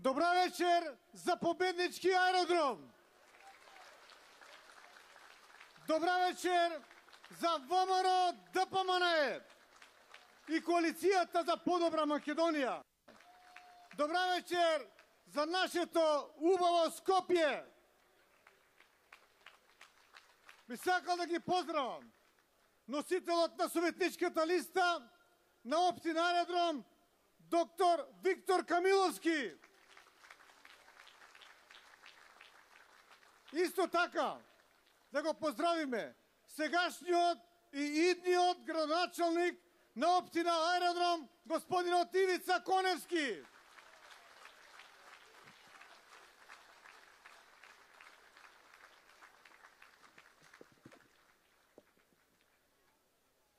Добра вечер за победнички аеродром! Добра вечер за ВМРО ДПМНЕ и коалицијата за подобра Македонија! Добра вечер за нашето убаво Скопје! Би сакал да ги поздравам носителот на советничката листа на општина Аеродром, доктор Виктор Камиловски. Исто така, да го поздравиме сегашниот и идниот градоначалник на општина Аеродром, господинот Ивица Коневски.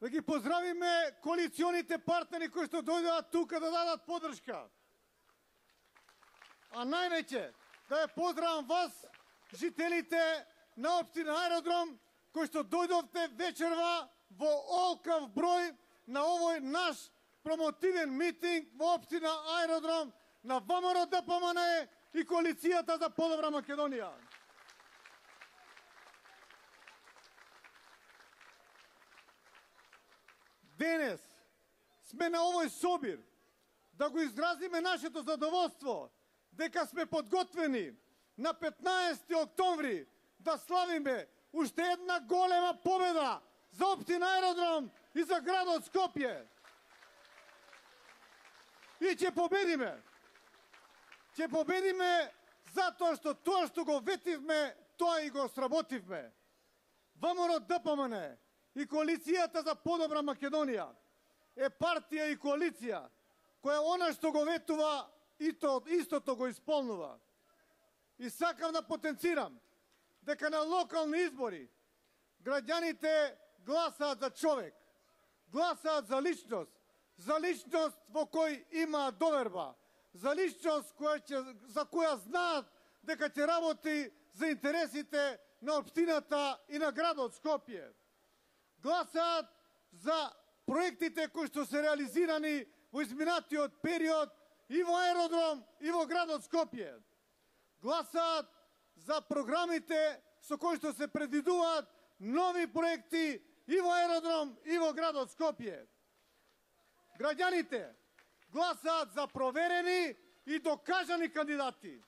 Да ги поздравиме коалиционите партнери кои што дојдоа тука да дадат поддршка. А највеќе да ја поздравам вас, жителите на општина Аеродром, кои што дојдовте вечерва во олкав број на овој наш промотивен митинг во општина Аеродром на ВМРО ДПМНЕ и коалицијата за подобра Македонија. Денес сме на овој собир да го изразиме нашето задоволство дека сме подготвени на 15 октомври да славиме уште една голема победа за општина Аеродром и за градот Скопје. И ќе победиме. Ќе победиме затоа што тоа што го ветивме, тоа и го сработивме. ВМРО ДПМНЕ и коалицијата за подобра Македонија е партија и коалиција која она што го ветува истото го исполнува. И сакам да потенцирам дека на локални избори граѓаните гласаат за човек, гласаат за личност во кој имаат доверба, за личност за која знаат дека ќе работи за интересите на општината и на градот Скопје. Гласаат за проектите кои што се реализирани во изминатиот период и во Аеродром и во градот Скопје. Гласаат за програмите со кои што се предвидуваат нови проекти и во Аеродром и во градот Скопје. Граѓаните гласаат за проверени и докажани кандидати.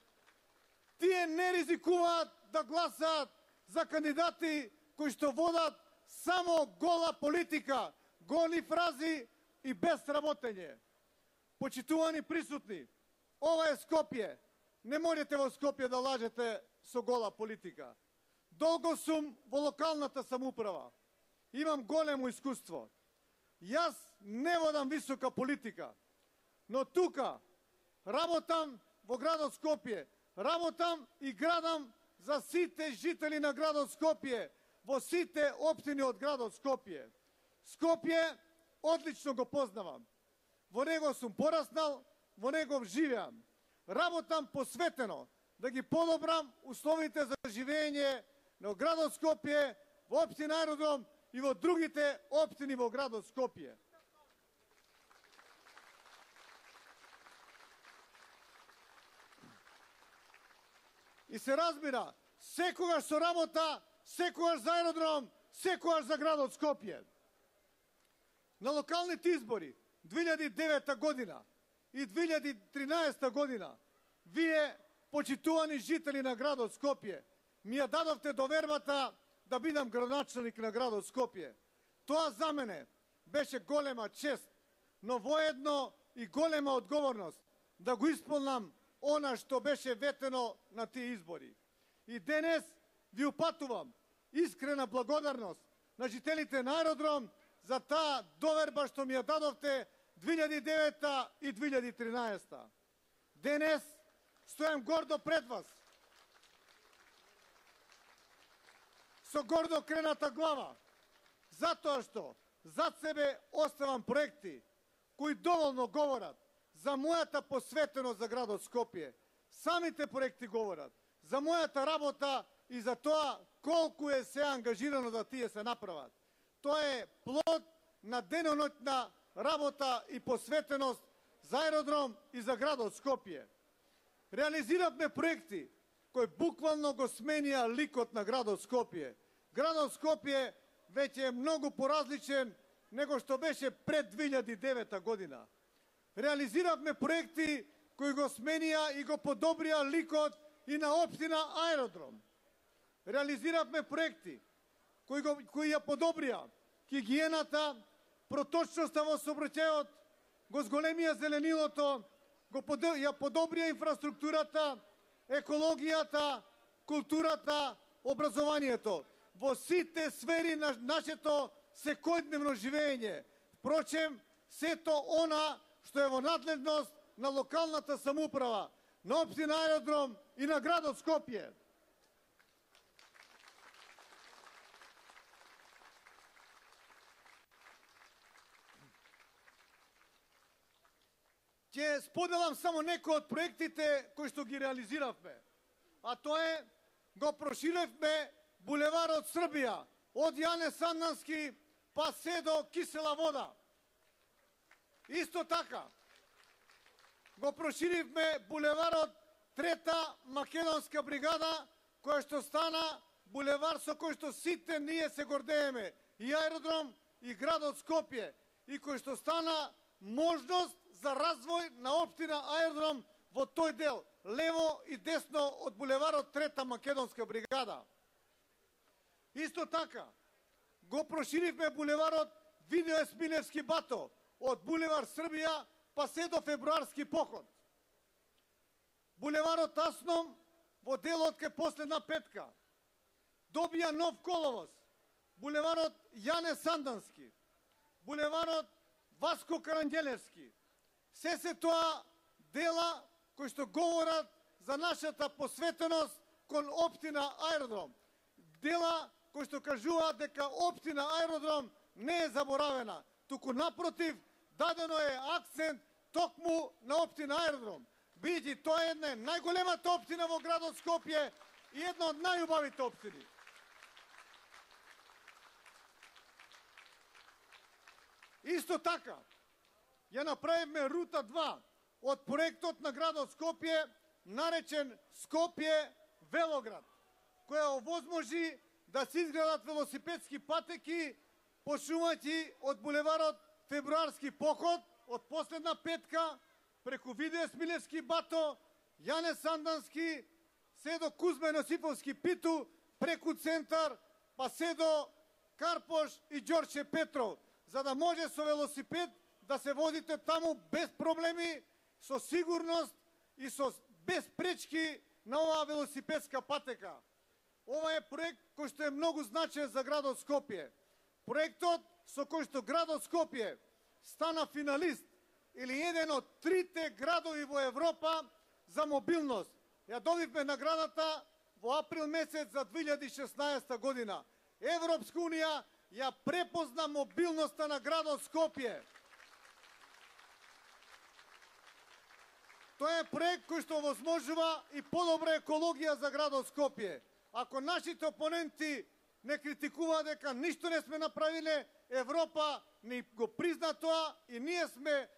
Тие не ризикуваат да гласаат за кандидати кои што водат само гола политика, голи фрази и без работење. Почитувани присутни, ова е Скопје. Не можете во Скопје да лажете со гола политика. Долго сум во локалната самоуправа. Имам големо искуство. Јас не водам висока политика, но тука работам во градот Скопје. Работам и градам за сите жители на градот Скопје, во сите општини од градот Скопје. Скопје одлично го познавам. Во него сум пораснал, во него живеам. Работам посветено да ги подобрам условите за живење на градот Скопје, во општина Аеродром и во другите општини во градот Скопје. И се разбира, секогаш со работа, секогаш за Аеродром, секогаш за градот Скопје. На локалните избори 2009 година и 2013 година вие, почитувани жители на градот Скопје, ми ја дадовте довербата да бидам градоначалник на градот Скопје. Тоа за мене беше голема чест, но воедно и голема одговорност да го исполнам она што беше ветено на тие избори. И денес ви упатувам искрена благодарност на жителите на Аеродром за таа доверба што ми ја дадовте 2009 и 2013. Денес стојам гордо пред вас, со гордо крената глава, затоа што зад себе оставам проекти кои доволно говорат за мојата посветеност за градот Скопје. Самите проекти говорат за мојата работа и за тоа колку е се ангажирано да тие се направат. Тоа е плод на деноноќна работа и посветеност за Аеродром и за градот Скопје. Реализиравме проекти кои буквално го сменија ликот на градот Скопје. Градот Скопје веќе е многу поразличен него што беше пред 2009 година. Реализиравме проекти кои го сменија и го подобрија ликот и на општина Аеродром. Реализиравме проекти кои ја подобрија хигиената, проточноста во сообраќајот, го зголемија зеленилото, ја подобрија инфраструктурата, екологијата, културата, образованието во сите сфери на нашето секојдневно живење. Впрочем, сето она што е во надледност на локалната самоуправа, на општина Аеродром и на градот Скопје. Ќе споделам само некои од проектите кои што ги реализиравме. А тоа е, го проширивме булеварот Србија од Јане Сандански па се до Кисела вода. Исто така, го проширивме булеварот Трета македонска бригада, која што стана булевар со кој што сите ние се гордееме, и Аеродром, и градот Скопје, и кој што стана можност за развој на општина Аеродром во тој дел, лево и десно од булеварот Трета македонска бригада. Исто така, го проширивме булеварот Видој Есмилевски бато, од булевар Србија па се до Фебруарски поход. Булеварот Асном во делот кај последна петка добија нов коловоз. Булеварот Јане Сандански, булеварот Васко Каранđелевски. Се тоа дела кои што говорат за нашата посветеност кон општина Аеродром. Дела кои што кажуваат дека општина Аеродром не е заборавена, туку напротив, дадено е акцент токму на општина Аеродром. Бидејќи тоа е една најголемата општина во градот Скопје и една од најубавите општини. Исто така, ја направивме рута 2 од проектот на градот Скопје, наречен Скопје-Велоград, која овозможи да се изградат велосипедски патеки, почнувајќи од булеварот Фебруарски поход, од последна петка, преку Видој Есмилевски бато, Јане Сандански, се до Кузма Јосиповски Питу, преку центар, па се до Карпош и Ѓорче Петров, за да може со велосипед да се возите таму без проблеми, со сигурност и без пречки на оваа велосипедска патека. Ова е проект кој што е многу значаен за градот Скопје. Проектот со кој што градот Скопје стана финалист или еден од 3 градови во Европа за мобилност. Ја добивме наградата во април месец за 2016 година. Европска унија ја препозна мобилноста на градот Скопје. Тоа е проект кој што возможува и подобра екологија за градот Скопје. Ако нашите опоненти не критикуваат дека ништо не сме направиле, Европа ни го призна тоа и ние сме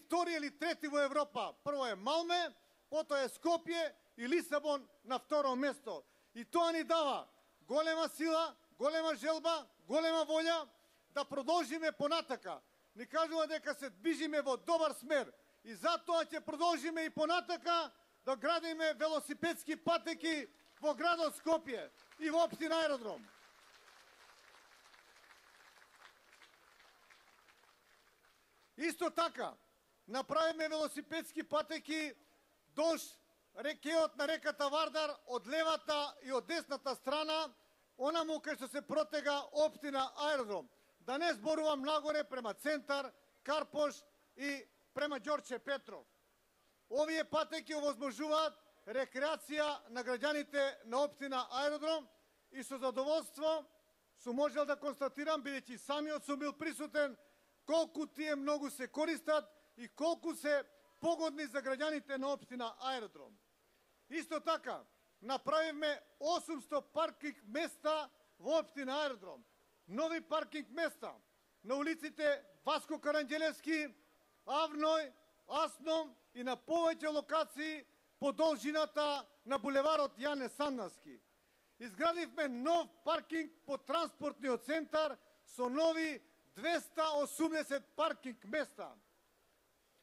втори или трети во Европа. Прво е Малме, потоа е Скопје и Лисабон на второ место. И тоа ни дава голема сила, голема желба, голема волја да продолжиме понатака. Ни кажува дека се движиме во добар смер и затоа ќе продолжиме и понатака да градиме велосипедски патеки во градот Скопје и во општина Аеродром. Исто така, направиме велосипедски патеки долж рекеот на реката Вардар од левата и од десната страна, онаму кај што се протега општина Аеродром. Да не зборувам нагоре према центар, Карпош и према Ѓорче Петров. Овие патеки овозможуваат рекреација на граѓаните на општина Аеродром и со задоволство сум можел да констатирам, бидејќи самиот сум бил присутен, колку тие многу се користат и колку се погодни за граѓаните на општина Аеродром. Исто така, направивме 800 паркинг места во општина Аеродром. Нови паркинг места на улиците Васко Каранđелевски, Авној, Асном и на повеќе локации по должината на булеварот Јане Сандовски. Изградивме нов паркинг по транспортниот центар со нови 280 паркинг места.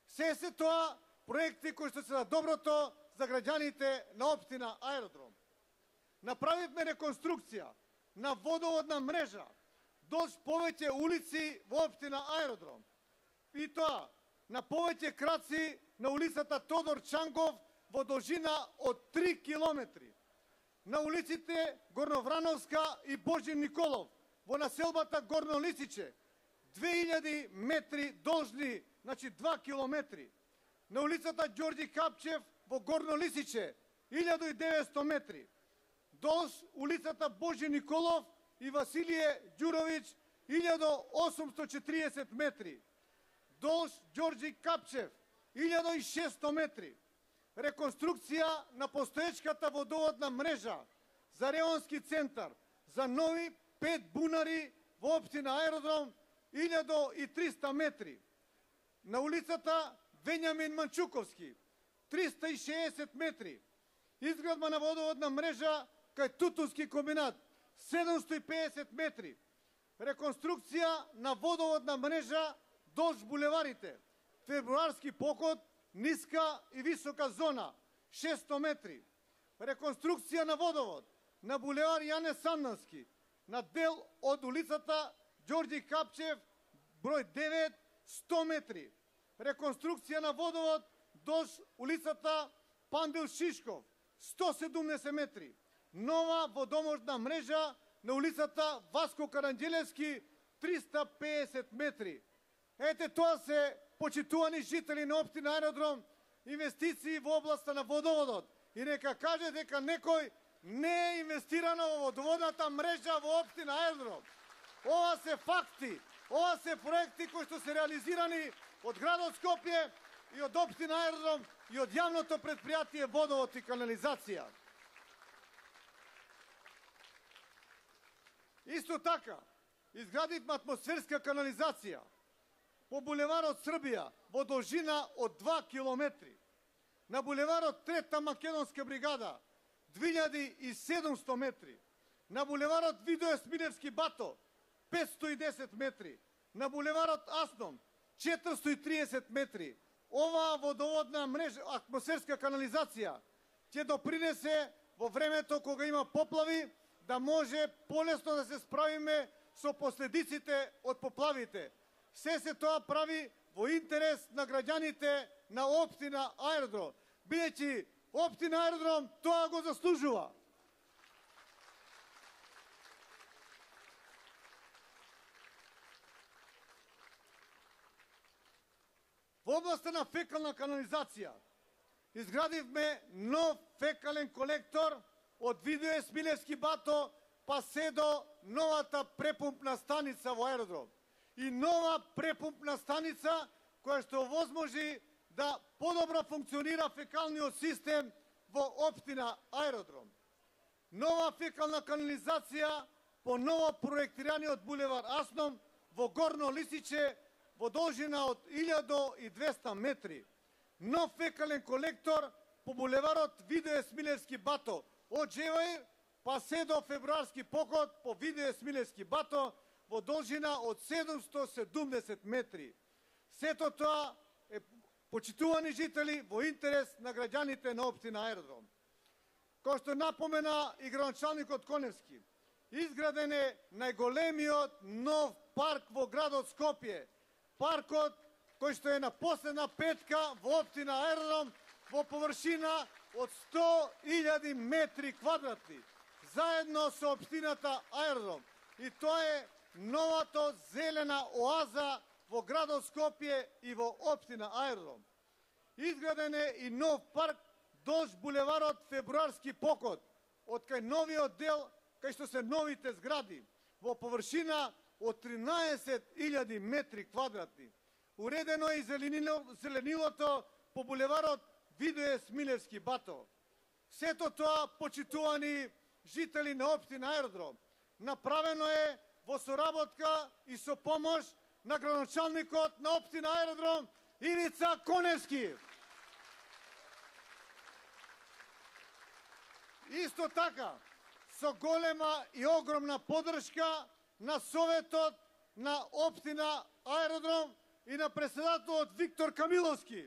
Се тоа проекти кои што се за доброто за граѓаните на општина Аеродром. Направивме реконструкција на водоводна мрежа долж повеќе улици во општина Аеродром. И тоа на повеќе краци на улицата Тодор Чангов во должина од 3 километри. На улиците Горноврановска и Божи Николов во населбата Горно Лисиче 2000 метри должни, значи 2 километри. На улицата Ѓорѓи Капчев во Горно Лисиче 1900 метри. Долж улицата Божи Николов и Василije Ѓуровиќ 1840 метри. Долж Ѓорѓи Капчев 1600 метри. Реконструкција на постоечката водоводна мрежа за реонски центар за нови 5 бунари во општина Аеродром 1300 метри. На улицата Вењамин Манчуковски 360 метри. Изградба на водоводна мрежа кај Тутунски комбинат 750 метри. Реконструкција на водоводна мрежа долж булеварите Февруарски покот, ниска и висока зона 600 метри. Реконструкција на водовод на булевар Јане Сандовски на дел од улицата Ѓорѓи Капчев број 9 100 метри. Реконструкција на водовод долж улицата Пандил Шишков 170 метри. Нова водоможна мрежа на улицата Васко Каранđелевски 350 метри. Ете тоа се, почитувани жители на општина Аеродром, инвестиции во областа на водоводот. И нека каже дека некој не е инвестирано во водоводната мрежа во општина Аеродром. Ова се факти, ова се проекти кои што се реализирани од градот Скопје и од општина Аеродром и од јавното предпријатие Водовод и канализација. Исто така, изградивме атмосферска канализација по булеварот Србија во должина од 2 километри. На булеварот Трета македонска бригада 2700 метри. На булеварот Видое Смилевски Бато 510 метри. На булеварот Асном 430 метри. Оваа водоводна мрежа, атмосферска канализација ќе допринесе во времето кога има поплави да може полесно да се справиме со последиците од поплавите. Се тоа прави во интерес на граѓаните на општина Аеродром, бидејќи општина Аеродром тоа го заслужува. Во областа на фекална канализација изградивме нов фекален колектор од Видое Смилевски Бато па се до новата препумпна станица во Аеродром. И нова препумпна станица која што возможи да подобро функционира фекалниот систем во општина Аеродром. Нова фекална канализација по ново проектираниот булевар Асном во Горно Лисиче во должина од 1200 метри. Нов фекален колектор по булеварот Видое Смилевски Бато од Джеваир па се до Февруарски покот по Видое Смилевски Бато во должина од 770 метри. Сето тоа е, почитувани жители, во интерес на граѓаните на општина Аеродром. Кој што напомена и градоначалникот Коневски, изграден е најголемиот нов парк во градот Скопје. Паркот кој што е на последна петка во општина Аеродром во површина од 100.000 метри квадратни, заедно со општината Аеродром. И тоа е новата зелена оаза во градот Скопје и во општина Аеродром. Изграден е и нов парк долж булеварот Февруарски покот, од кај новиот дел, кај што се новите згради, во површина од 13.000 метри квадратни. Уредено е и зеленилото по булеварот Видое Смилевски Бато. Сето тоа, почитувани жители на општина Аеродром, направено е во соработка и со помош на градоначалникот на општина Аеродром Ивица Коневски. Исто така, со голема и огромна поддршка на Советот на општина Аеродром и на председателот Виктор Камиловски.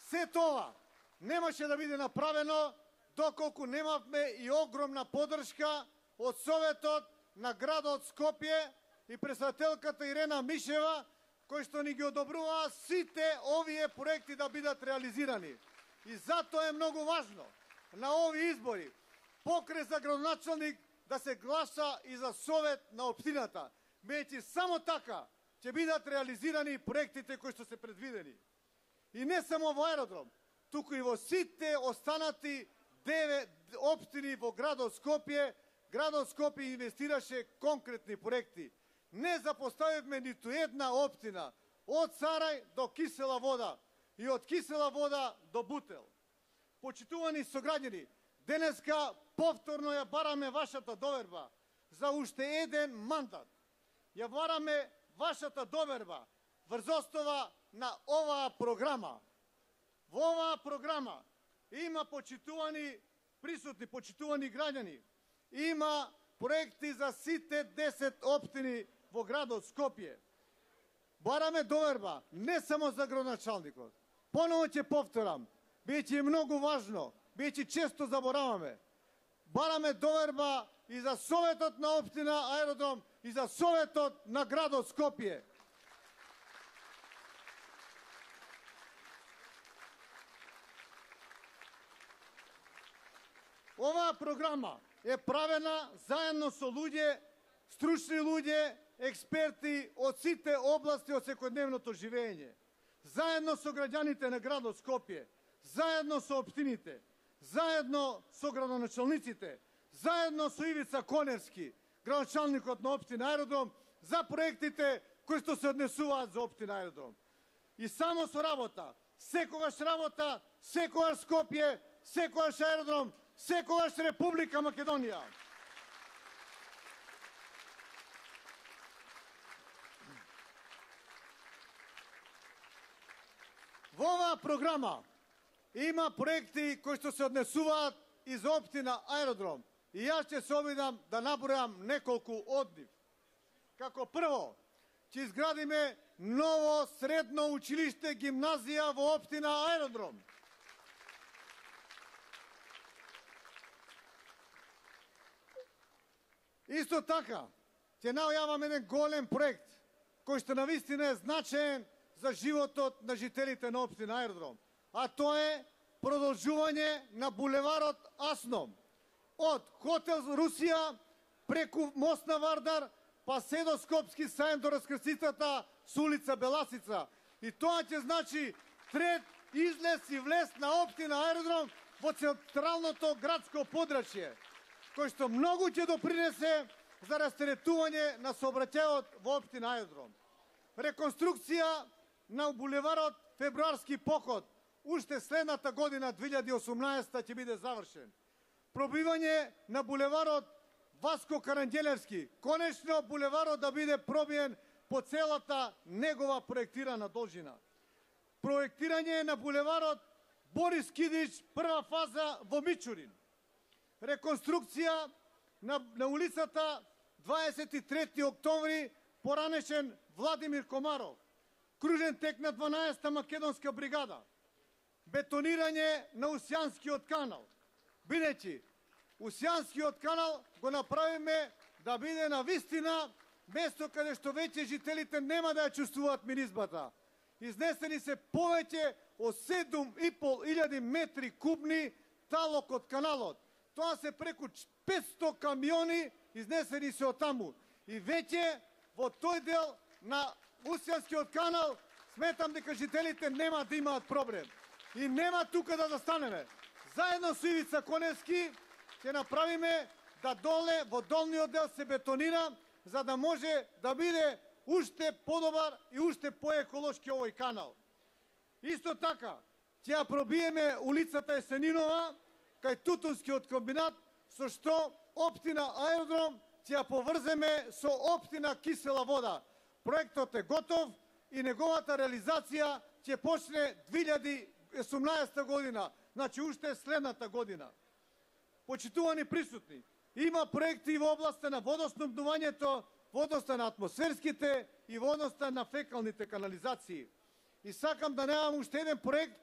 Се тоа немаше да биде направено доколку немавме и огромна поддршка од Советот на градот Скопје и председателката Ирена Мишева, кои што ни ги одобруваа сите овие проекти да бидат реализирани. И затоа е многу важно на овие избори покрај за градоначалник да се гласа и за совет на општината. Меѓутоа само така ќе бидат реализирани проектите кои што се предвидени. И не само во Аеродром, туку и во сите останати 9 општини во градот Скопје. Градот Скопје инвестираше конкретни проекти. Не запоставивме ниту една општина од Сарај до Кисела вода и од Кисела вода до Бутел. Почитувани сограѓани, денеска повторно ја бараме вашата доверба за уште еден мандат. Ја бараме вашата доверба врз основа на оваа програма. Во оваа програма има почитувани присутни, почитувани граѓани. Има проекти за сите 10 општини во градот Скопје. Бараме доверба не само за градоначалникот. Поново ќе повторам, биеќе многу важно, биеќе често забораваме. Бараме доверба и за Советот на општина Аеродром и за Советот на градот Скопје. Оваа програма е правена заедно со луѓе, стручни луѓе, експерти од сите области од секојдневното живење. Заедно со граѓаните на градот Скопје, заедно со општините, заедно со градоначалниците, заедно со Ивица Коневски, градоначалникот на општина Аеродром, за проектите кои што се однесуваат за општина Аеродром. И само со работа, секогаш Скопје, секогаш Аеродром, секогаш Република Македонија. Во оваа програма има проекти кои што се однесуваат и за општина Аеродром. И јас ќе се обидам да набројам неколку од нив. Како прво, ќе изградиме ново средно училиште гимназија во општина Аеродром. Исто така, ќе најавам еден голем проект, кој што навистина е значаен за животот на жителите на општина Аеродром, а тоа е продолжување на булеварот Асном, од хотел Русија преку мост на Вардар, па се до Скопски сајм до раскрстицата со улица Беласица. И тоа ќе значи трет излез и влез на општина Аеродром во централното градско подрачје, кој што многу ќе допринесе за растеретување на сообраќајот во општина Аеродром. Реконструкција на булеварот Фебруарски поход уште следната година 2018 ќе биде завршен. Пробивање на булеварот Васко Каранѓелевски, конечно булеварот да биде пробиен по целата негова проектирана должина. Проектирање на булеварот Борис Кидич, прва фаза во Мичурин. Реконструкција на улицата 23 октомври, поранешен Владимир Комаров. Кружен тек на 12-та македонска бригада. Бетонирање на Усјанскиот канал. Бидејќи Усјанскиот канал го направиме да биде на вистина место каде што веќе жителите нема да ја чувствуваат миризбата. Изнесени се повеќе од 7.500 метри кубни талок од каналот. Тоа се преку 500 камиони изнесени се од таму. И веќе во тој дел на Усјанскиот канал сметам дека жителите нема да имаат проблем. И нема тука да застанеме. Заедно со Ивица Коневски ќе направиме да доле во долниот дел се бетонира, за да може да биде уште подобар и уште поеколошки овој канал. Исто така, ќе ја пробиеме улицата Есенинова, кај Тутунскиот комбинат, со што општина Аеродром ќе ја поврземе со општина Кисела вода. Проектот е готов и неговата реализација ќе почне 2018 година, значи уште следната година. Почитувани присутни, има проекти во областта на водоснабдувањето, во односта на атмосферските и во односта на фекалните канализации. И сакам да најавам уште еден проект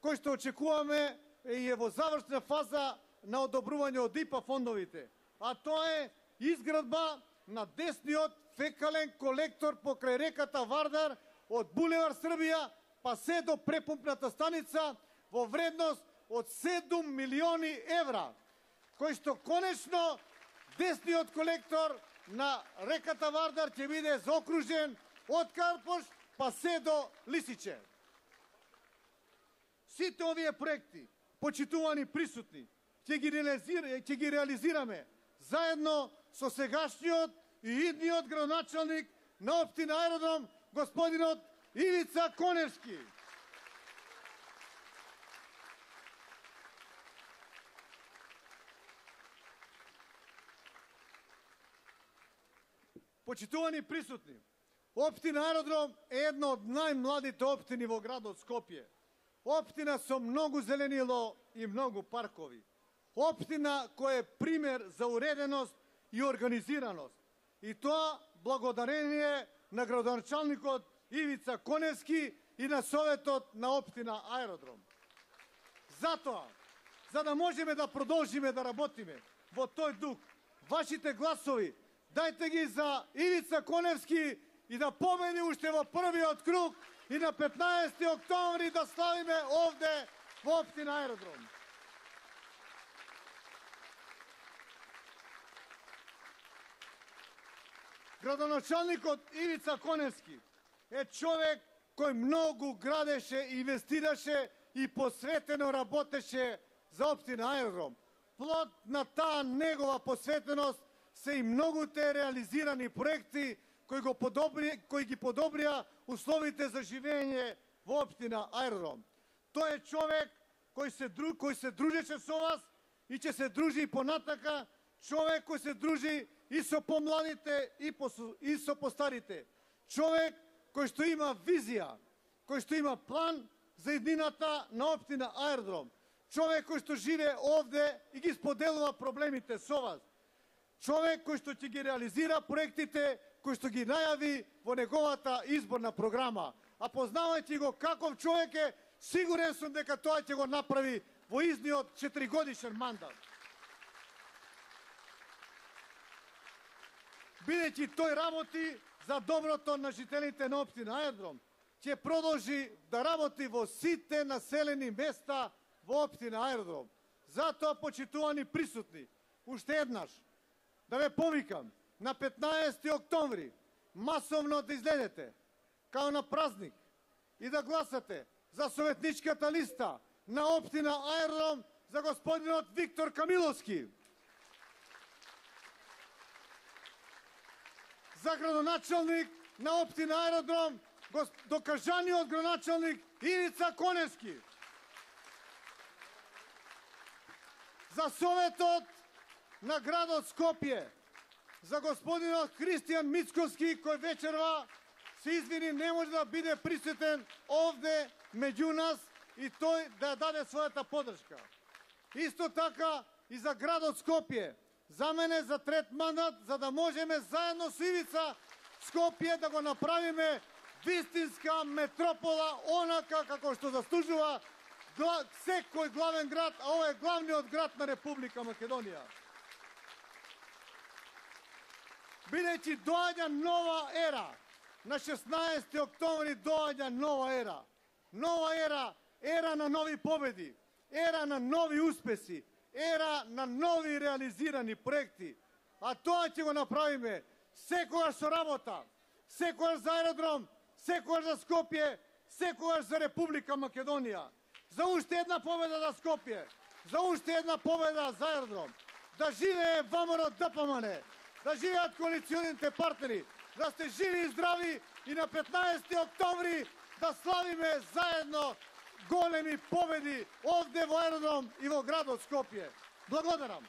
кој што очекуваме и е во завршна фаза на одобрување од ИПА фондовите, а тоа е изградба на десниот фекален колектор покрај реката Вардар од булевар Србија па се до препумпната станица во вредност од 7 милиони евра, кој што конечно десниот колектор на реката Вардар ќе биде заокружен од Карпош па се до Лисиче. Сите овие проекти, почитувани присутни, ќе ги реализираме заедно со сегашниот и идниот градоначалник на општина Аеродром, господинот Ивица Коневски. Почитувани присутни, општина Аеродром е една од најмладите општини во градот Скопје. Општина со многу зеленило и многу паркови. Општина која е пример за уреденост и организираност. И тоа благодарение на градоначалникот Ивица Коневски и на Советот на општина Аеродром. Затоа, за да можеме да продолжиме да работиме во тој дух, вашите гласови дајте ги за Ивица Коневски и да победи уште во првиот круг и на 15 октомври да славиме овде во општина Аеродром. Градоначалникот Ивица Коневски е човек кој многу градеше, инвестираше и посветено работеше за општина Аеродром. Плод на таа негова посветеност се и многуте реализирани проекти кои ги подобрија условите за живење во општина Аеродром. Тој е човек кој се дружеше со вас и ќе се дружи и понатака, човек кој се дружи и со помладите и со постарите. Човек кој што има визија, кој што има план за иднината на општина Аеродром. Човек кој што живее овде и ги споделува проблемите со вас. Човек кој што ќе ги реализира проектите кој што ги најави во неговата изборна програма. А познавајќи го каков човек е, сигурен сум дека тоа ќе го направи во изниот 4-годишен мандат. Бидејќи тој работи за доброто на жителите на општина Аеродром, ќе продолжи да работи во сите населени места во општина Аеродром. Затоа, почитувани присутни, уште еднаш, да ве повикам на 15 октомври масовно да излезете као на празник и да гласате за советничката листа на општина Аеродром за господинот Виктор Камиловски, за градоначалник на општина Аеродром докажаниот градоначалник Ивица Коневски, за Советот на градот Скопје, за господинот Христијан Мицковски, кој вечерва се извини, не може да биде присутен овде меѓу нас и тој да ја даде својата поддршка. Исто така и за градот Скопје, за мене за трет мандат, за да можеме заедно со Ивица Скопје да го направиме вистинска метропола, онака како што заслужува секој главен град, а ова е главниот град на Република Македонија. Бидејќи доаѓа нова ера, на 16 октомври доаѓа нова ера. Нова ера, ера на нови победи, ера на нови успеси, ера на нови реализирани проекти. А тоа ќе го направиме секогаш со работа, секогаш за Аеродром, секогаш за Скопје, секогаш за Република Македонија. За уште една победа за Скопје, за уште една победа за Аеродром. Да живее ВМРО ДПМН, да живеат коалиционите партнери, да сте живи и здрави и на 15 октомври да славиме заедно големи победи овде во Аеродром и во градот Скопје. Благодарам.